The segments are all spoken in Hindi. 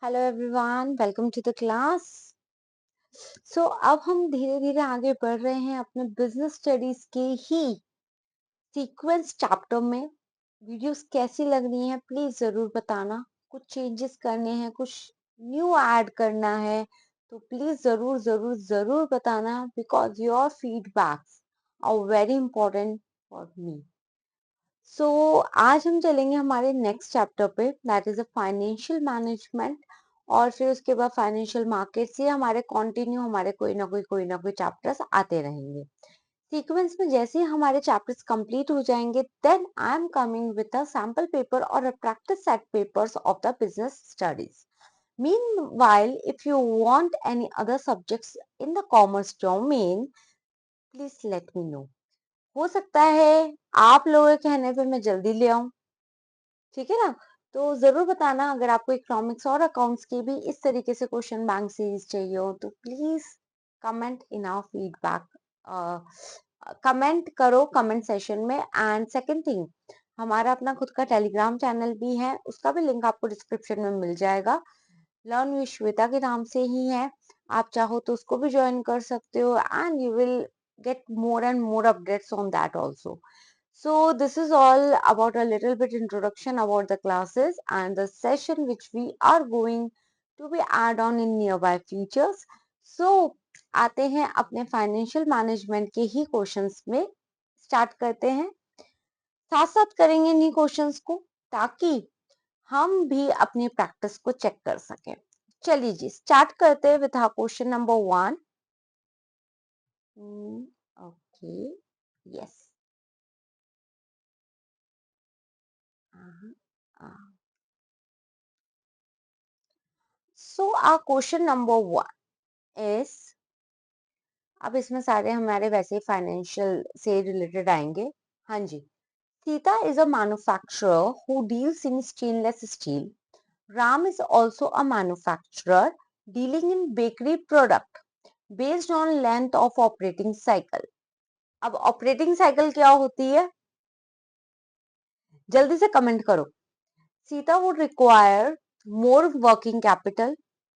Hello everyone, welcome to the class. अब हम धीरे धीरे आगे बढ़ रहे हैं अपने बिजनेस स्टडीज के ही सीक्वेंस चैप्टर में। वीडियोस कैसी लग रही हैं प्लीज जरूर बताना। कुछ चेंजेस करने हैं, कुछ न्यू ऐड करना है तो प्लीज जरूर जरूर जरूर बताना, because your feedbacks are very important for me. आज हम चलेंगे हमारे नेक्स्ट चैप्टर पे, that is a financial management. और फिर उसके बाद फाइनेंशियल मार्केट्स। ये हमारे कंटिन्यू हमारे कोई ना कोई चैप्टर्स आते रहेंगे सीक्वेंस में। जैसे ही हमारे चैप्टर्स कंप्लीट हो जाएंगे, then I am coming with a sample paper और a practice set papers of the business studies. Meanwhile, if you want any other subjects in the commerce domain, please let me know. हो सकता है आप लोगों के कहने पे मैं जल्दी ले आऊं, ठीक है ना। तो जरूर बताना अगर आपको इकोनॉमिक्स और अकाउंट्स की भी इस तरीके से क्वेश्चन बैंक सीरीज चाहिए हो तो please comment in our feedback. Comment करो कमेंट सेशन में। एंड सेकंड थिंग, हमारा अपना खुद का टेलीग्राम चैनल भी है, उसका भी लिंक आपको डिस्क्रिप्शन में मिल जाएगा। लर्न विद श्वेता के नाम से ही है। आप चाहो तो उसको भी ज्वाइन कर सकते हो and you will get more and more updates on that also. So this is all about a little bit introduction about the classes and the session which we are going to be add on in nearby futures. So आते हैं अपने फाइनेंशियल मैनेजमेंट के ही क्वेश्चंस में, स्टार्ट करते हैं। साथ साथ करेंगे इन्हीं क्वेश्चंस को ताकि हम भी अपनी प्रैक्टिस को चेक कर सकें। चलिए जी, स्टार्ट करते हैं with question number 1। Okay, yes. our question number 1 is, अब इसमें सारे हमारे वैसे फाइनेंशियल से रिलेटेड आएंगे। हाँ जी। Sita is a manufacturer who deals in stainless steel. Ram is also a manufacturer dealing in bakery product based on length of operating cycle. अब ऑपरेटिंग साइकिल क्या होती है, जल्दी से कमेंट करो। Sita would require more working capital,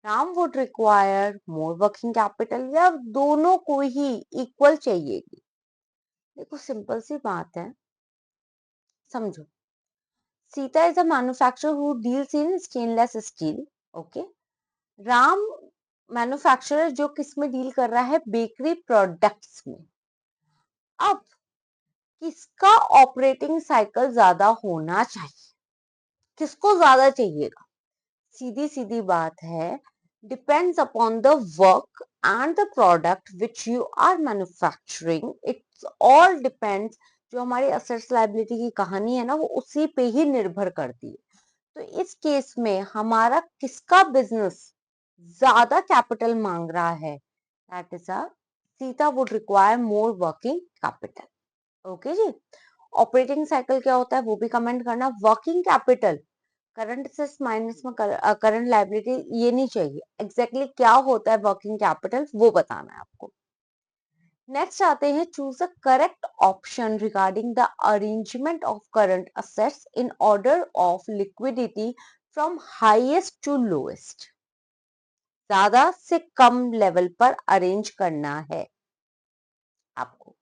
Ram would require more working capital, या दोनों को ही इक्वल चाहिएगी। देखो सिंपल सी बात है, समझो। Sita is a manufacturer who deals in stainless steel. Okay. Ram manufacturer जो किस में डील कर रहा है, बेकरी प्रोडक्ट्स में। अब किसका ऑपरेटिंग साइकिल ज्यादा होना चाहिए, किसको ज्यादा चाहिएगा? सीधी सीधी बात है, depends upon the work and the product which you are manufacturing. It's all depends. जो हमारी असेट्स लायबिलिटी की कहानी है ना, वो उसी पे ही निर्भर करती है। तो इस केस में हमारा किसका बिजनेस ज्यादा कैपिटल मांग रहा है, दैट इज अ सीता would require more working capital. Okay जी। ऑपरेटिंग साइकिल क्या होता है वो भी कमेंट करना। Working capital, current assets minus में करंट लायबिलिटी, ये नहीं चाहिए। एग्जैक्टली क्या होता है वर्किंग कैपिटल वो बताना है आपको। नेक्स्ट आते हैं, choose a correct option regarding the arrangement of current assets in order of liquidity from highest to lowest. ज्यादा से कम लेवल पर अरेंज करना है आपको।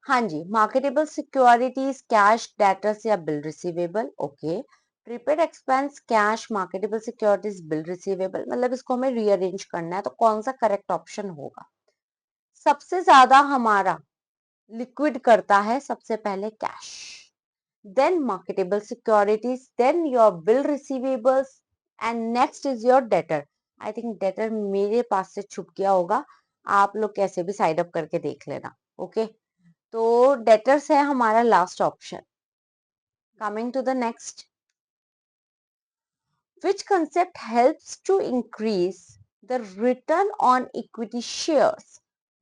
हाँ जी, मार्केटेबल सिक्योरिटीज, कैश, डेटर्स या bill receivable. Okay. Prepaid expense, cash, marketable securities, bill receivable, मतलब इसको हमें रीअरेंज करना है, तो कौन सा करेक्ट ऑप्शन होगा? सबसे ज्यादा हमारा लिक्विड करता है सबसे पहले cash, then marketable securities, then your bill receivables and next is your debtor. I think debtor मेरे पास से छुप गया होगा, आप लोग कैसे भी साइड अप करके देख लेना। ओके। तो डेटर्स है हमारा last option. Coming to the next, which concept helps to increase the return on equity shares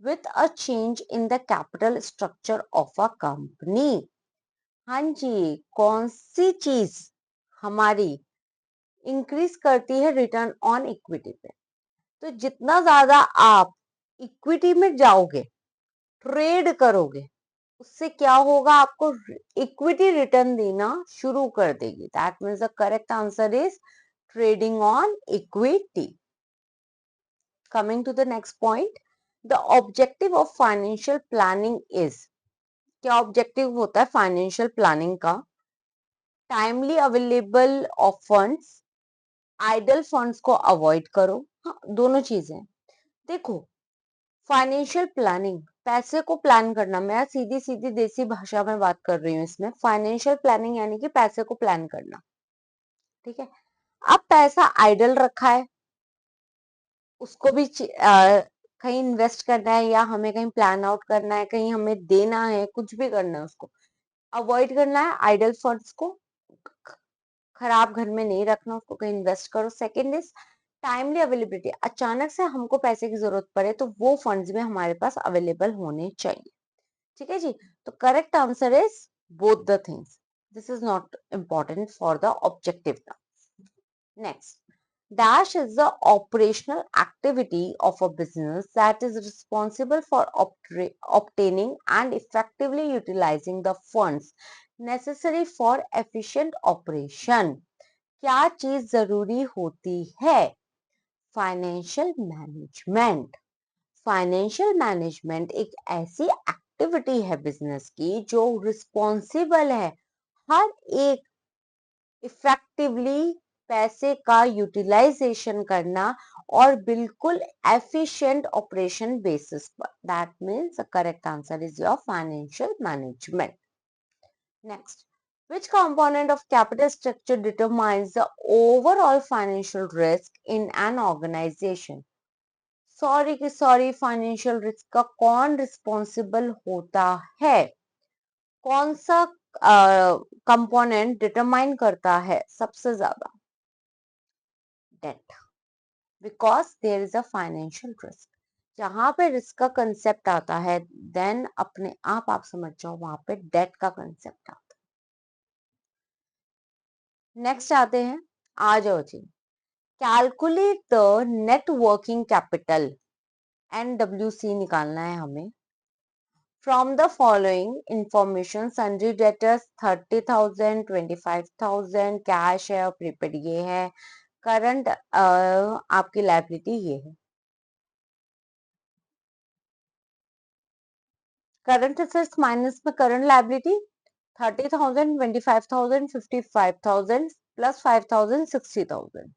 with a change in the capital structure of a company? हाँ जी, कौन सी चीज हमारी इंक्रीज करती है रिटर्न ऑन इक्विटी पे? तो जितना ज्यादा आप इक्विटी में जाओगे, ट्रेड करोगे, उससे क्या होगा, आपको इक्विटी रिटर्न देना शुरू कर देगी. That means the correct answer is trading on equity. Coming to the next point, the objective of financial planning is. क्या ऑब्जेक्टिव होता है फाइनेंशियल प्लानिंग का? Timely available of funds, idle funds को अवॉइड करो. हाँ, दोनों चीजें. देखो, फाइनेंशियल प्लानिंग, पैसे को प्लान करना. मैं सीधी सीधी देसी भाषा में बात कर रही हूँ इसमें. फाइनेंशियल प्लानिंग यानी कि पैसे को प्लान करना. ठीक है. अब पैसा आइडल रखा है, उसको भी कहीं इन्वेस्ट करना है, या हमें कहीं प्लान आउट करना है, कहीं हमें देना है, कुछ भी करना है, उसको अवॉइड करना है. आइडल फंड्स को खराब घर में नहीं रखना, उसको कहीं इन्वेस्ट करो. Second is timely availability. अचानक से हमको पैसे की जरूरत पड़े तो वो फंड्स में हमारे पास अवेलेबल होने चाहिए. ठीक है जी. तो correct answer is both the things. This is not important for the objective. Next, dash is the operational activity of a business that is responsible for obtaining and effectively utilizing the funds necessary for efficient operation. क्या चीज जरूरी होती है? Financial management. फाइनेंशियल मैनेजमेंट एक ऐसी एक्टिविटी है बिजनेस की जो रिस्पॉन्सिबल है हर एक इफेक्टिवली पैसे का यूटिलाइजेशन करना और बिल्कुल एफिशिएंट ऑपरेशन बेसिस पर. That means the correct answer is your financial management. Next, which component of capital structure determines the overall financial risk in an organization? Sorry, financial risk का कौन रिस्पॉन्सिबल होता है? कौन सा कंपोनेंट डिटरमाइन करता है सबसे ज्यादा? Debt. Because there is a financial risk. जहां पे रिस्क का कंसेप्ट आता है, देन अपने आप समझ जाओ वहां पे डेट का कंसेप्ट आता है. नेक्स्ट आते हैं. आ जाओ जी. Calculate the net working capital. NWC निकालना है हमें. From the following information, sundry debtors 30,000, 25,000, cash है और प्रीपेड ये है. करंट आपकी लायबिलिटी ये है. करंट असेट्स माइनस में current liability 30,000, 25,000, 55,000 plus 5,000, 60,000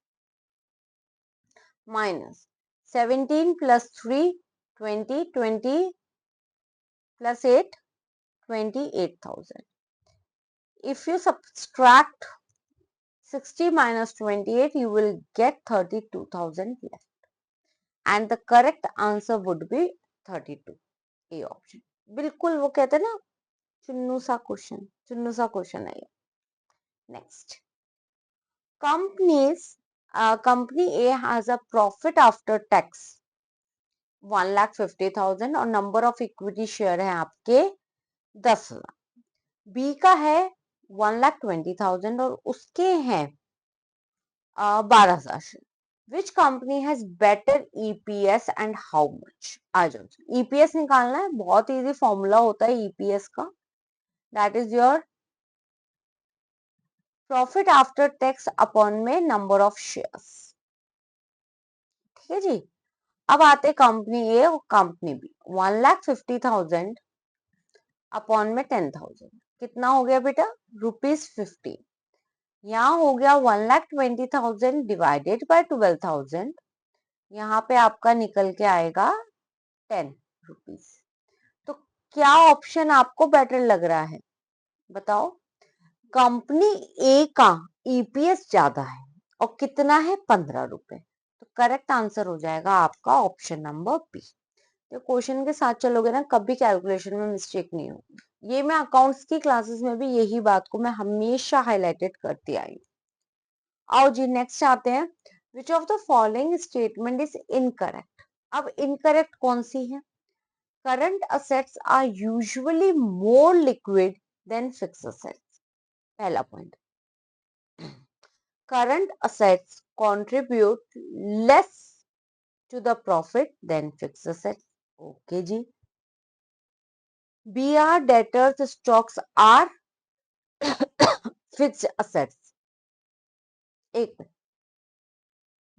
minus 17 plus 3 20, 20 plus 8 28,000. If you subtract 60 minus 28, you will get 32,000 left. And the correct answer would be 32. A option. बिल्कुल वो कहते हैं ना, चुन्नू सा क्वेश्चन है ये. Next, company A has a profit after tax 1,50,000 और नंबर ऑफ इक्विटी शेयर है आपके 10,000. बी का है 1,20,000 और उसके हैं 12,000 share. Which company has better EPS and how much? आ जाओ. ईपीएस निकालना है, बहुत इजी फॉर्मूला होता है ईपीएस का. That is your profit after tax upon में नंबर ऑफ शेयर्स. ठीक है जी. अब आते कंपनी ए और कंपनी बी. 1,50,000 अपॉन में 10,000 कितना हो गया बेटा? ₹50. यहाँ हो गया 1,20,000 डिवाइडेड बाय 12,000. यहाँ पे आपका निकल के आएगा 10 रुपीज. तो क्या ऑप्शन आपको बेटर लग रहा है? बताओ. कंपनी ए का ईपीएस ज्यादा है और कितना है? 15 रुपए. तो करेक्ट आंसर हो जाएगा आपका ऑप्शन नंबर बी. तो क्वेश्चन के साथ चलोगे ना, कभी कैलकुलेशन में मिस्टेक नहीं होगी. ये मैं अकाउंट्स की क्लासेस में भी यही बात को मैं हमेशा हाईलाइटेड करती आई. आओ जी नेक्स्ट आते हैं. Which of the following statement is incorrect? अब इनकरेक्ट कौन सी है? Current assets are usually more liquid than fixed assets. पहला point. Current assets contribute less to the profit than fixed assets. Okay जी. BR debtors stocks are fixed assets. एक मिनट,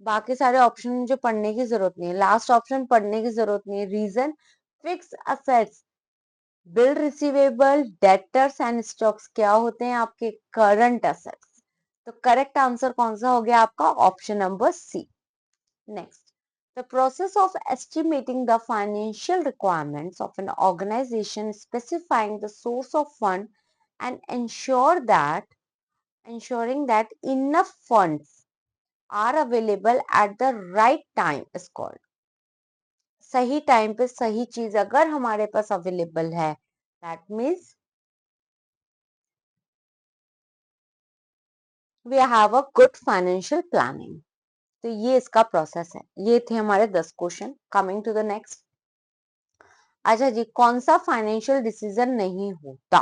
बाकी सारे ऑप्शन मुझे पढ़ने की जरूरत नहीं है, लास्ट ऑप्शन पढ़ने की जरूरत नहीं है. Reason, fix assets, bill receivable, debtors and stocks क्या होते हैं आपके करंट असेट्स. तो करेक्ट आंसर कौन सा हो गया आपका? Option number C. Next, the process of estimating the financial requirements of an organization, specifying the source of fund and ensuring that enough funds are available at the right time is called. सही टाइम पे सही चीज अगर हमारे पास अवेलेबल है, that means we have a good financial planning. तो ये इसका प्रोसेस है. ये थे हमारे 10 question. Coming to the next. अच्छा जी, कौन सा फाइनेंशियल डिसीजन नहीं होता?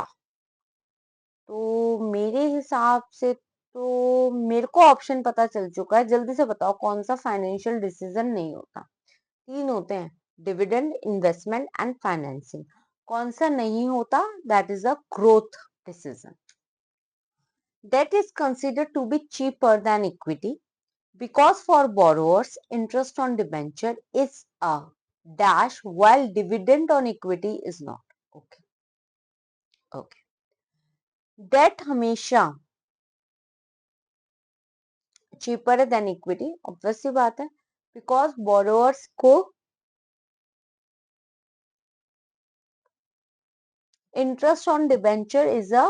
तो मेरे हिसाब से तो मेरे को ऑप्शन पता चल चुका है. जल्दी से बताओ कौन सा फाइनेंशियल डिसीजन नहीं होता? 3 होते हैं, डिविडेंड, इन्वेस्टमेंट एंड फाइनेंसिंग. कौन सा नहीं होता? That is a growth decision. Debt is considered to be cheaper than equity because for borrowers interest on debenture is a dash while dividend on equity is not. Okay. Okay. Debt हमेशा cheaper है than equity, obvious सी बात है, because borrowers को interest on debenture is a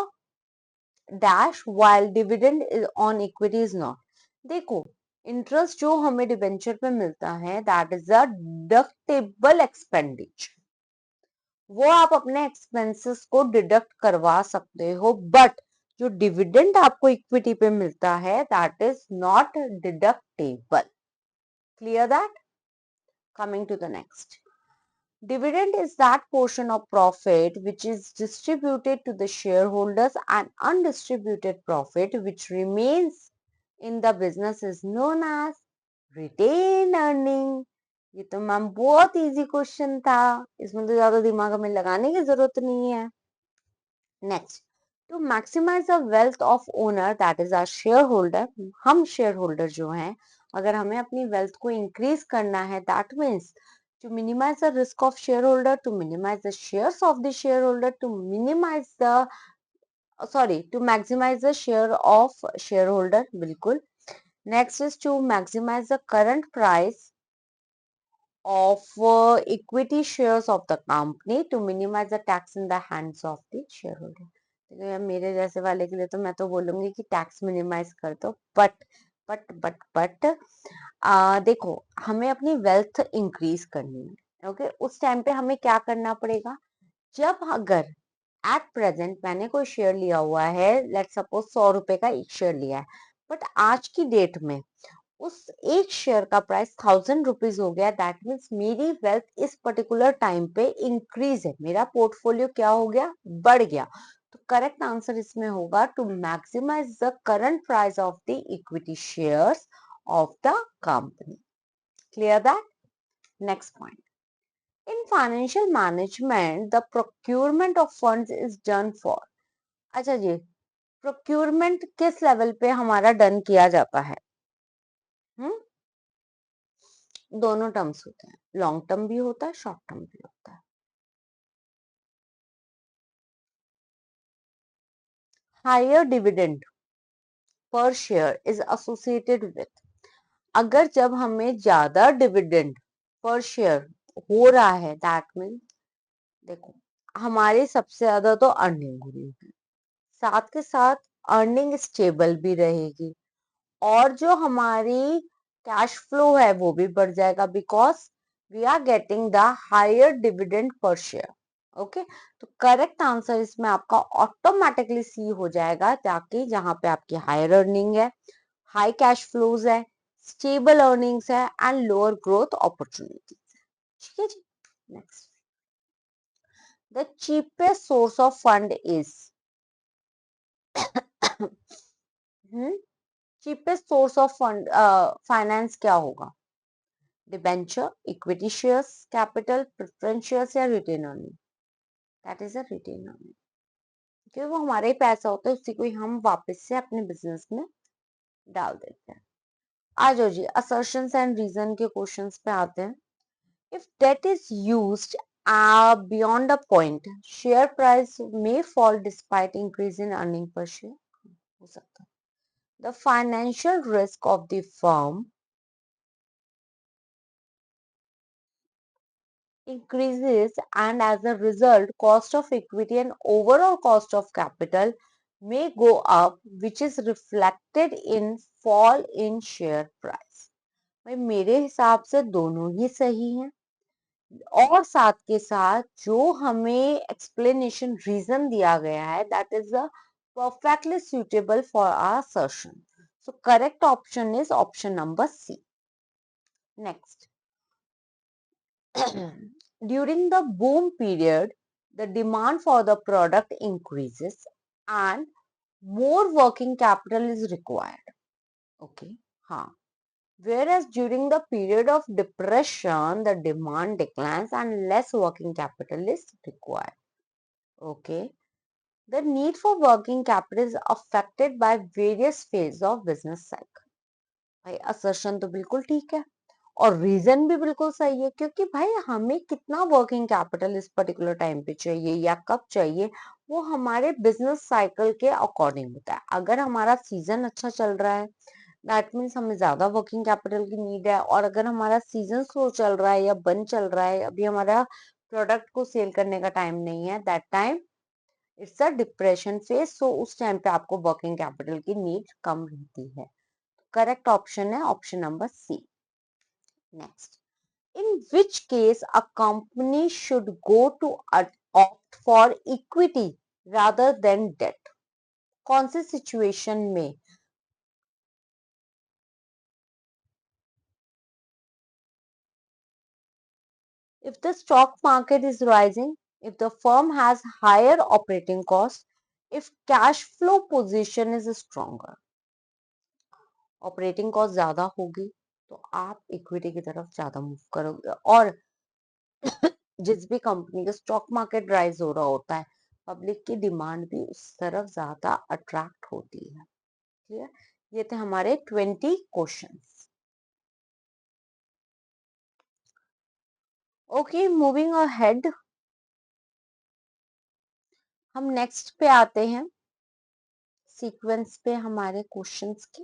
dash while dividend is on equity is not. देखो, इंटरेस्ट जो हमें डिबेंचर पे मिलता है that is a deductible expenditure. वो आप अपने एक्सपेंसेस को डिडक्ट करवा सकते हो, बट जो डिविडेंड आपको इक्विटी पे मिलता है that is not deductible. Clear that? Coming to the next. Dividend is that portion of profit which is distributed to the shareholders, and undistributed profit which remains in the business is known as retained earning. ये तो मैम बहुत इजी क्वेश्चन था, इसमें तो ज्यादा दिमाग हमें लगाने की जरूरत नहीं है. Next, to maximise the wealth of owner that is our share holder share holder हैं, अगर हमें अपनी वेल्थ को इंक्रीज करना है that means to minimize the risk of shareholder, to minimize the shares of the shareholder, to minimize the to maximize the share of shareholder. बिल्कुल. Next is to maximize the current price of equity shares of the company, to minimize the tax in the hands of the shareholder. तो यार मेरे जैसे वाले के लिए तो मैं तो बोलूंगी कि टैक्स मिनिमाइज कर दो, बट देखो, हमें अपनी वेल्थ इंक्रीज करनी है. ओके, उस टाइम पे हमें क्या करना पड़ेगा? जब अगर एट प्रेजेंट मैंने कोई शेयर लिया हुआ है, लेट सपोज 100 रुपए का एक शेयर लिया है, बट आज की डेट में उस एक शेयर का प्राइस 1000 रुपीज हो गया, दैट मीन्स मेरी वेल्थ इस पर्टिकुलर टाइम पे इंक्रीज है, मेरा पोर्टफोलियो क्या हो गया? बढ़ गया. तो करेक्ट आंसर इसमें होगा to maximise the current price of the equity shares of the company. Clear that? Next point. In financial management the procurement of funds is done for. अच्छा जी, प्रोक्यूरमेंट किस लेवल पे हमारा डन किया जाता है? दोनों टर्म्स होते हैं, लॉन्ग टर्म भी होता है, शॉर्ट टर्म भी होता है. Higher dividend per share is associated with. अगर जब हमें ज्यादा डिविडेंड पर शेयर हो रहा है दैट मीन, देखो, हमारी सबसे ज्यादा तो अर्निंग हो रही है, साथ के साथ अर्निंग स्टेबल भी रहेगी, और जो हमारी कैश फ्लो है वो भी बढ़ जाएगा, because we are getting the higher dividend per share. Okay, तो करेक्ट आंसर इसमें आपका ऑटोमेटिकली सी हो जाएगा, ताकि जहां पे आपकी हायर अर्निंग है, हाई कैश फ्लोज है, स्टेबल अर्निंग्स है एंड लोअर ग्रोथ अपॉर्चुनिटीज है. ठीक है जी. Next, the cheapest source of fund is. Cheapest source of fund finance क्या होगा? Debenture, equity shares, capital, preference shares या retain earning? That is a retain earning, क्योंकि वो हमारा ही पैसा होता है, उसी को ही हम वापस से अपने बिजनेस में डाल देते हैं। आ जाओ जी, assertions एंड रीजन के क्वेश्चंस पे आते हैं। If debt is used beyond a point, share price may fall despite increase in earning per share. हो सकता है. The financial risk of the firm increases, and as a result, cost of equity and overall cost of capital may go up, which is reflected in fall in share price. भाई मेरे हिसाब से दोनों ही सही हैं, और साथ के साथ जो हमें एक्सप्लेनेशन रीजन दिया गया है that is a perfectly suitable for our assertion. So correct option is option number C. Next. During the boom period, the demand for the product increases and more working capital is required. Okay. हाँ. Whereas during the period of depression, the demand declines and less working capital is required. Okay. The need for working capital is affected by various phases of business cycle. भाई assertion तो बिल्कुल ठीक है, और रीजन भी बिल्कुल सही है, क्योंकि भाई हमें कितना वर्किंग कैपिटल इस पर्टिकुलर टाइम पे चाहिए या कब चाहिए, वो हमारे बिजनेस साइकिल के अकॉर्डिंग होता है। अगर हमारा सीजन अच्छा चल रहा है दैट मीन्स हमें ज्यादा वर्किंग कैपिटल की नीड है, और अगर हमारा सीजन स्लो चल रहा है या बंद चल रहा है, अभी हमारा प्रोडक्ट को सेल करने का टाइम नहीं है, that time it's a depression phase, so उस टाइम पे आपको वर्किंग कैपिटल की नीड कम रहती है। करेक्ट ऑप्शन है option number C. Next, in which case a company should go to opt for equity rather than debt? कौन सी सिचुएशन में? If the stock market is rising, if the firm has higher operating costs, if cash flow position is stronger, operating cost ज्यादा होगी तो आप इक्विटी की तरफ ज्यादा मूव करोगे, और जिस भी कंपनी का स्टॉक मार्केट राइज हो रहा होता है, पब्लिक की डिमांड भी उस तरफ ज्यादा अट्रैक्ट होती है। क्लियर? ये थे हमारे 20 क्वेश्चंस। ओके, मूविंग अहेड, हम नेक्स्ट पे आते हैं, सीक्वेंस पे हमारे क्वेश्चंस के।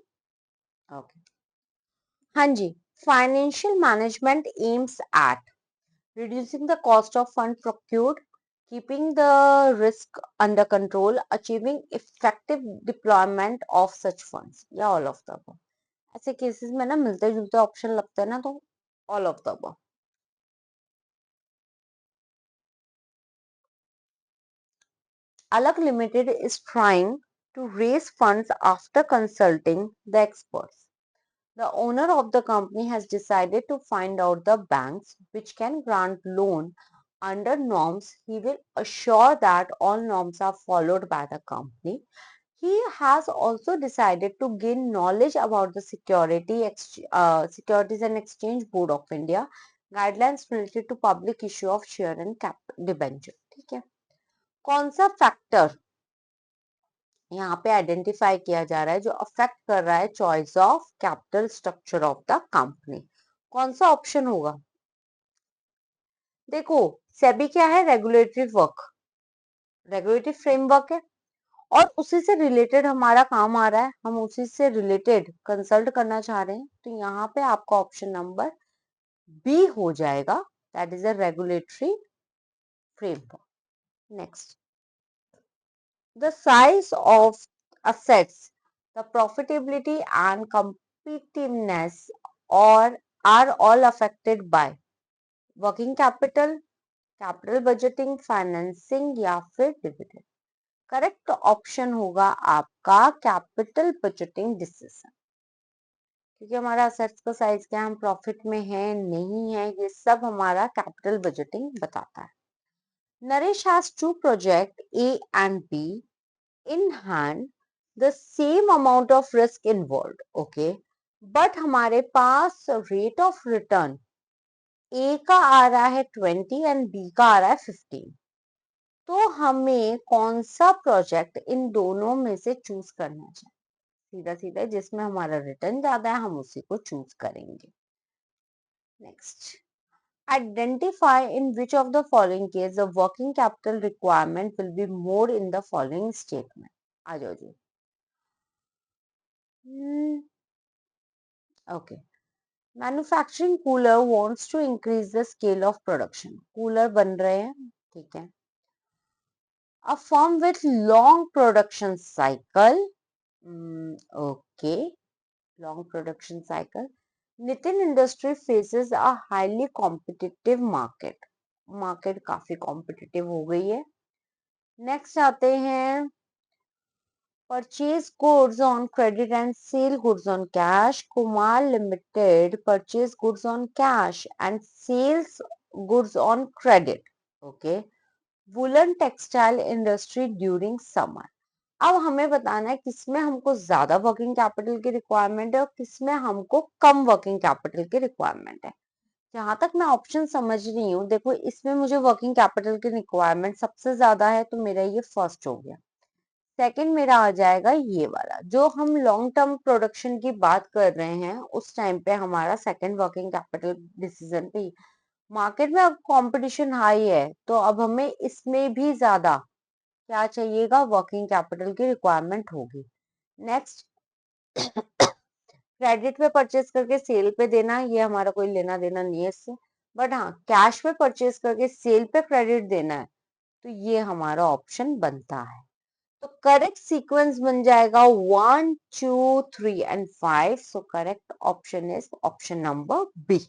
ओके, हाँ जी, financial management aims at reducing the cost of fund procured, keeping the risk under control, achieving effective deployment of such funds, या all of the above। ऐसे केसेस में ना मिलते जुलते ऑप्शन लगते हैं ना, तो all of the above। Alak Limited is trying to raise funds after consulting the experts. The owner of the company has decided to find out the banks which can grant loan under norms. He will assure that all norms are followed by the company. He has also decided to gain knowledge about the Securities and Exchange Board of India guidelines related to public issue of share and cap debenture। ठीक है, कौन सा फैक्टर यहाँ पे आइडेंटिफाई किया जा रहा है जो अफेक्ट कर रहा है choice of capital structure of the company? कौन सा ऑप्शन होगा? देखो, सेबी क्या है? रेगुलेटरी वर्क, रेगुलेटरी फ्रेमवर्क है, और उसी से रिलेटेड हमारा काम आ रहा है, हम उसी से रिलेटेड कंसल्ट करना चाह रहे हैं, तो यहाँ पे आपका ऑप्शन नंबर बी हो जाएगा, that is a regulatory framework. Next, the size of assets, the profitability and competitiveness or are all affected by working capital, capital budgeting, financing या फिर dividend। करेक्ट ऑप्शन होगा आपका कैपिटल बजटिंग डिसीजन, क्योंकि हमारा असेट्स का साइज क्या, हम प्रॉफिट में है नहीं है, ये सब हमारा कैपिटल बजटिंग बताता है। Naresh has to project A and B in hand, the same amount of risk involved, okay, but हमारे पास rate of return A का आ रहा है 20 एंड B का आ रहा है 15, तो हमें कौन सा प्रोजेक्ट इन दोनों में से चूज करना चाहिए? सीधा सीधा जिसमें हमारा रिटर्न ज्यादा है हम उसी को चूज करेंगे। Next, identify in which of the following case the working capital requirement will be more in the following statement। आ जाओ जी। Okay, manufacturing cooler wants to increase the scale of production. Cooler बन रहे हैं, ठीक है। A firm with long production cycle, okay, long production cycle. Nitin industry faces a highly competitive market. Market काफी कॉम्पिटिटिव हो गई है। नेक्स्ट आते हैं, purchase goods on credit and sell goods on cash. Kumar Limited purchase goods on cash and sales goods on credit. Okay. Woolen textile industry during summer. अब हमें बताना है किसमें हमको ज्यादा वर्किंग कैपिटल की रिक्वायरमेंट है और किसमें हमको कम वर्किंग कैपिटल की रिक्वायरमेंट है। जहां तक मैं ऑप्शन समझ रही हूँ, देखो इसमें मुझे वर्किंग कैपिटल की रिक्वायरमेंट सबसे ज्यादा है, तो मेरा ये फर्स्ट हो गया। सेकंड मेरा आ जाएगा ये वाला, जो हम लॉन्ग टर्म प्रोडक्शन की बात कर रहे हैं उस टाइम पे हमारा सेकंड वर्किंग कैपिटल डिसीजन पे। मार्केट में अब कंपटीशन हाई है, तो अब हमें इसमें भी ज्यादा क्या चाहिएगा, वर्किंग कैपिटल की रिक्वायरमेंट होगी। नेक्स्ट, क्रेडिट पे परचेज करके सेल पे देना, ये हमारा कोई लेना देना नहीं है इससे। बट हाँ, कैश पे परचेज करके सेल पे क्रेडिट देना है, तो ये हमारा ऑप्शन बनता है। तो करेक्ट सीक्वेंस बन जाएगा 1 2 3 and 5। So correct option is option number B.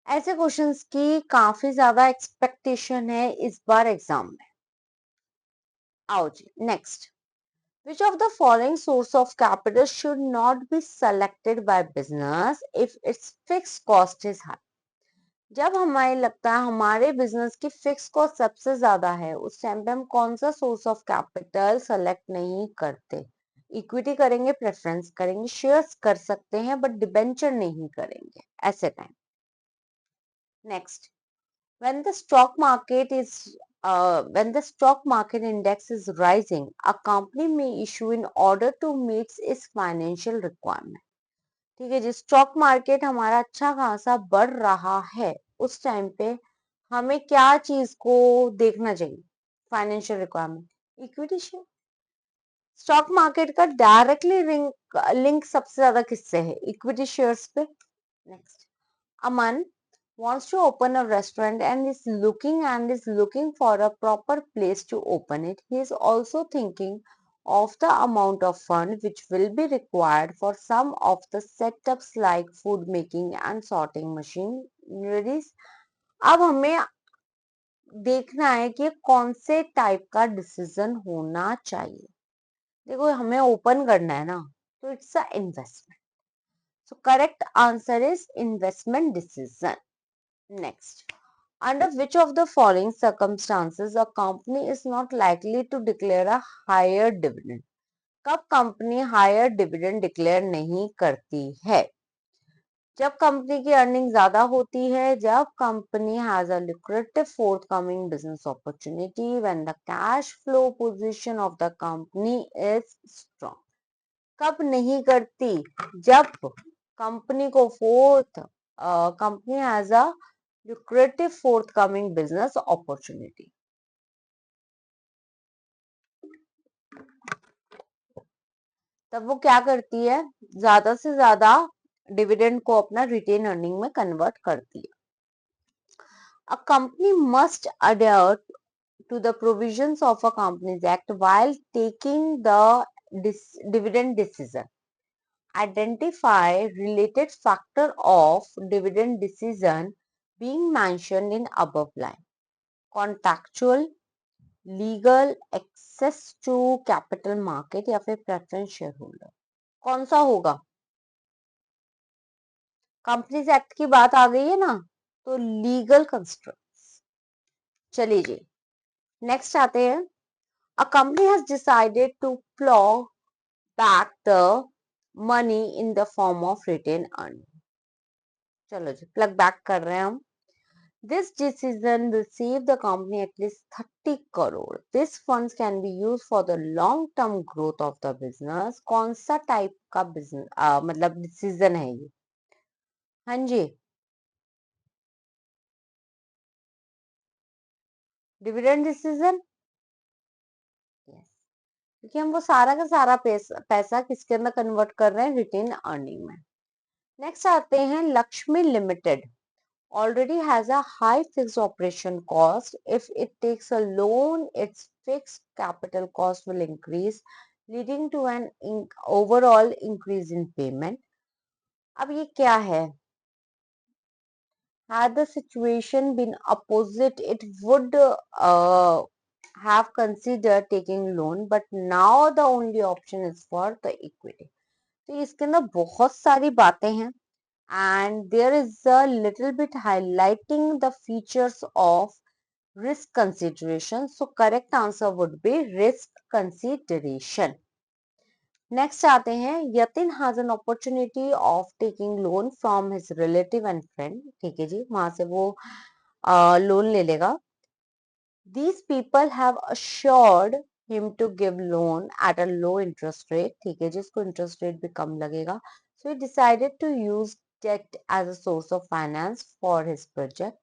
ऐसे क्वेश्चंस की काफी ज्यादा एक्सपेक्टेशन है इस बार एग्जाम में। आओ जी, next, which of the following source of capital should not be selected by business if its fixed cost is high? जब हमें लगता है हमारे बिजनेस की फिक्स कॉस्ट सबसे ज्यादा है, उस टाइम पे हम कौन सा सोर्स ऑफ कैपिटल सेलेक्ट नहीं करते? इक्विटी करेंगे, प्रेफरेंस करेंगे, शेयर्स कर सकते हैं बट डिबेंचर नहीं करेंगे ऐसे time. Next, when the stock market is when the stock market index is rising, a company may issue in order to meet its financial requirement। ठीक है जी, स्टॉक मार्केट हमारा अच्छा खासा बढ़ रहा है, उस टाइम पे हमें क्या चीज को देखना चाहिए? Financial requirement, equity share. Stock market का डायरेक्टली लिंक सबसे ज्यादा किससे है? इक्विटी शेयर्स पे। Next, Aman wants to open a restaurant and is looking for a proper place to open it. He is also thinking of the amount of fund which will be required for some of the setups like food making and sorting machineries। अब हमें देखना है कि कौन से टाइप का डिसीजन होना चाहिए। देखो हमें ओपन करना है ना, तो it's a investment. So correct answer is investment decision. Next, under which of the following circumstances a company is not likely to declare a higher dividend? कब कंपनी हायर डिविडेंड डिक्लेयर नहीं करती है? जब कंपनी की अर्निंग ज्यादा होती है, जब company has a lucrative forthcoming business opportunity, when the cash flow position of the company is strong। कब नहीं करती? जब कंपनी को company has a lucrative forthcoming business opportunity। तब वो क्या करती है? ज्यादा से ज्यादा डिविडेंड को अपना रिटेन अर्निंग में कन्वर्ट करती है। A company must adhere to the provisions of a Companies Act while taking the dividend decision। Identify related factor of dividend decision being mentioned in above line। Contractual, legal, access to capital market या फिर प्रेफरेंस शेयर होल्डर, कौन सा होगा? कंपनीज एक्ट की बात आ गई है ना, तो लीगल कंस्ट्रक्ट्स। चलिए जी, नेक्स्ट आते हैं, a company has decided to plough back the money in the form of retain earning. चलो जी, प्लग बैक कर रहे हैं हम। This decision will save the company at least 30 crore. These funds can be used for the long term growth of the business. कौन सा टाइप का बिजनेस मतलब डिसीजन है ये? हाँ जी, डिविडेंड डिसीजन। यस, क्योंकि हम वो सारा का सारा पैसा किसके अंदर कन्वर्ट कर रहे हैं, रिटेन अर्निंग में। नेक्स्ट आते हैं Lakshmi limited already has a high fixed operation cost. If it takes a loan, its fixed capital cost will increase, leading to an overall increase in payment. अब ये क्या है? Had the situation been opposite, it would have considered taking loan, but now the only option is for the equity. तो इसके अंदर बहुत सारी बातें हैं and there is a little bit highlighting the features of risk consideration. So correct answer would be risk consideration. Next आते हैं Yatin has an opportunity of taking loan from his relative and friend. ठीक है जी, वहां से वो लोन ले लेगा. These people have assured him to give loan at a low interest rate. ठीक है जी, इसको interest rate भी कम लगेगा. So he decided to use debt as a source of finance for his project.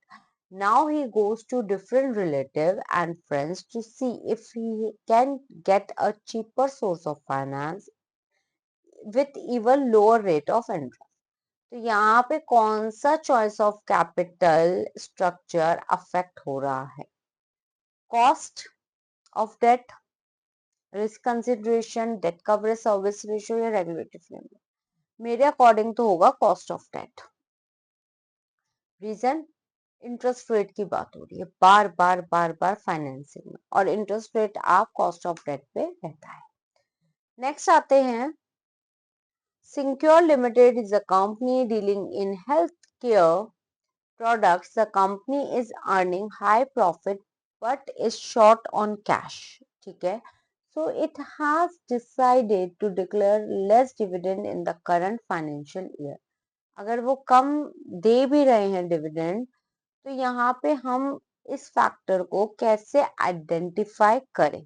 Now he goes to different relatives and friends to see if he can get a cheaper source of finance with even lower rate of interest. तो यहाँ पे कौन सा choice of capital structure affect हो रहा है? Cost of debt, risk consideration, debt coverage service ratio या रेगुलेटरी फ्रेमवर्क? मेरे अकॉर्डिंग तो होगा cost of debt. Reason, interest rate की बात हो रही है बार बार बार बार फाइनेंसिंग में, और इंटरेस्ट रेट आप कॉस्ट ऑफ डेट पे रहता है. नेक्स्ट आते हैं secure limited is a company dealing in health care products. The company is earning high profit but is short on cash. ठीक है, so it has decided to declare less dividend in the current financial year. अगर वो कम दे भी रहे हैं डिविडेंड, तो यहाँ पे हम इस फैक्टर को कैसे आइडेंटिफाई करें?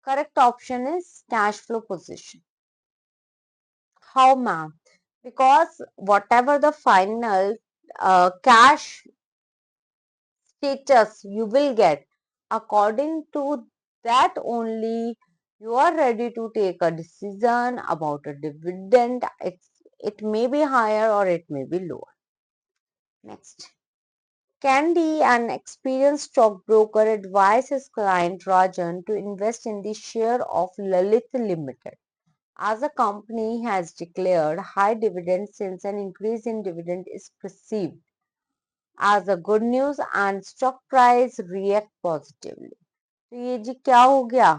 Correct option is cash flow position. How ma'am? Because what ever the final cash status you will get, according to that only you are ready to take a decision about a dividend. It may be higher or it may be lower. Next, Candy, an experienced stockbroker, advised his client Rajan to invest in the share of Lalit Limited. As the company has declared high dividends since an increase in dividend is perceived as a good news and stock price react positively. तो ये जी क्या हो गया?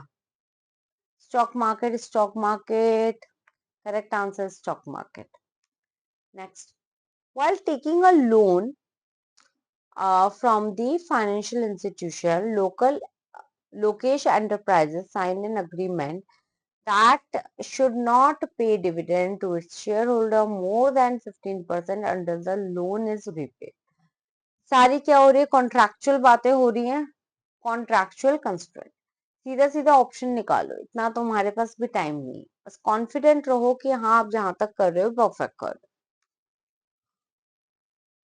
Stock market, stock market. Correct answer stock market. Next, while taking a loan from the financial institution, Lokesh Enterprises signed an agreement that should not pay dividend to its shareholder more than 15% until the loan is repaid. सारी क्या हो रही है? कॉन्ट्रैक्चुअल बातें हो रही हैं, कॉन्ट्रैक्चुअल कंस्ट्रेंट. सीधा सीधा ऑप्शन निकालो, इतना तुम्हारे पास भी टाइम नहीं है. बस कॉन्फिडेंट रहो कि हाँ आप जहां तक कर रहे हो परफेक्ट कर रहे हो.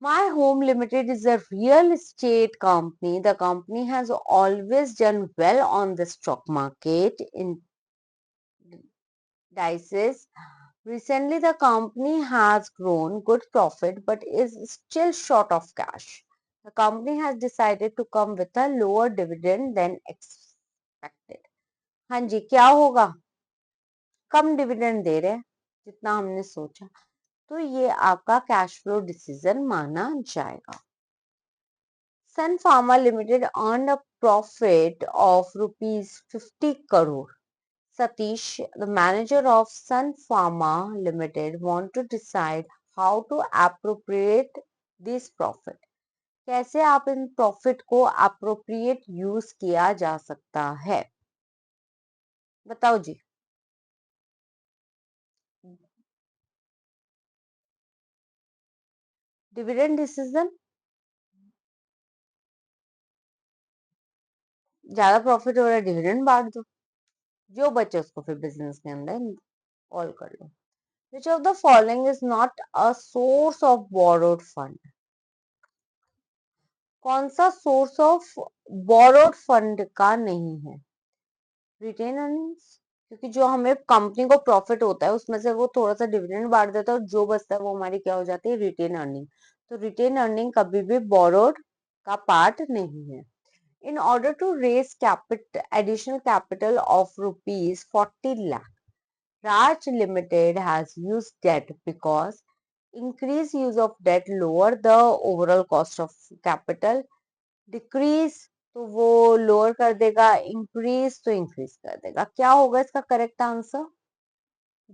My Home Limited is a real estate company. The company has always done well on the stock market indices. Recently, the company has grown good profit but is still short of cash. The company has decided to come with a lower dividend than expected. हाँ जी, क्या होगा? कम डिविडेंड दे रहे हैं जितना हमने सोचा, तो ये आपका कैश फ्लो डिसीजन माना जाएगा. Sun Pharma Limited earned a profit of rupees 50 crore. Satish, the manager of Sun Pharma Limited, want to decide how to appropriate this profit. कैसे आप इन प्रॉफिट को अप्रोप्रिएट यूज किया जा सकता है? बताओ जी. Dividend decision. ज्यादा प्रॉफिट हो रहा है डिविडेंड बांट दो, जो बचे उसको फिर बिजनेस के अंदर ऑल कर लो। Which of the following is not a source of borrowed fund? कौन सा सोर्स ऑफ बोरोड फंड का नहीं है? रिटेन अर्निंग्स, क्योंकि जो हमें कंपनी को प्रॉफिट होता है उसमें से वो थोड़ा सा डिविडेंड बांट देता है और जो बचता है वो हमारी क्या हो जाती है? Retain earning. तो रिटेन अर्निंग कभी भी बोरोड का पार्ट नहीं है। In order to raise additional capital of rupees 40 lakh, Raj Limited has used debt because increased use of debt lower the overall cost of capital, decrease तो वो लोअर कर देगा, इंक्रीज तो इंक्रीज कर देगा। क्या होगा इसका करेक्ट आंसर?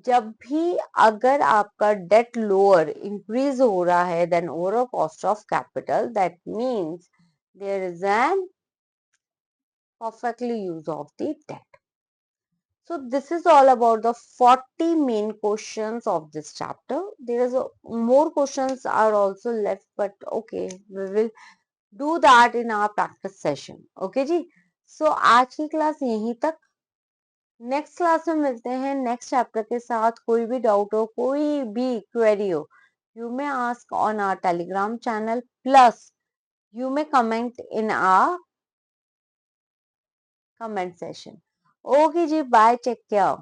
जब भी अगर आपका डेट लोअर इंक्रीज हो रहा है then overall cost of capital, that means there is an perfectly use of the debt. So this is all about the 40 main questions of this chapter. There is more questions are also left, but okay, we will do that in our practice session. Okay जी? So आज की क्लास यहीं तक। नेक्स्ट क्लास में मिलते हैं नेक्स्ट चैप्टर के साथ। कोई भी डाउट हो, कोई भी क्वेरी हो, you may ask on our telegram channel, plus you may comment in our comment session. Okay ji, bye, take care.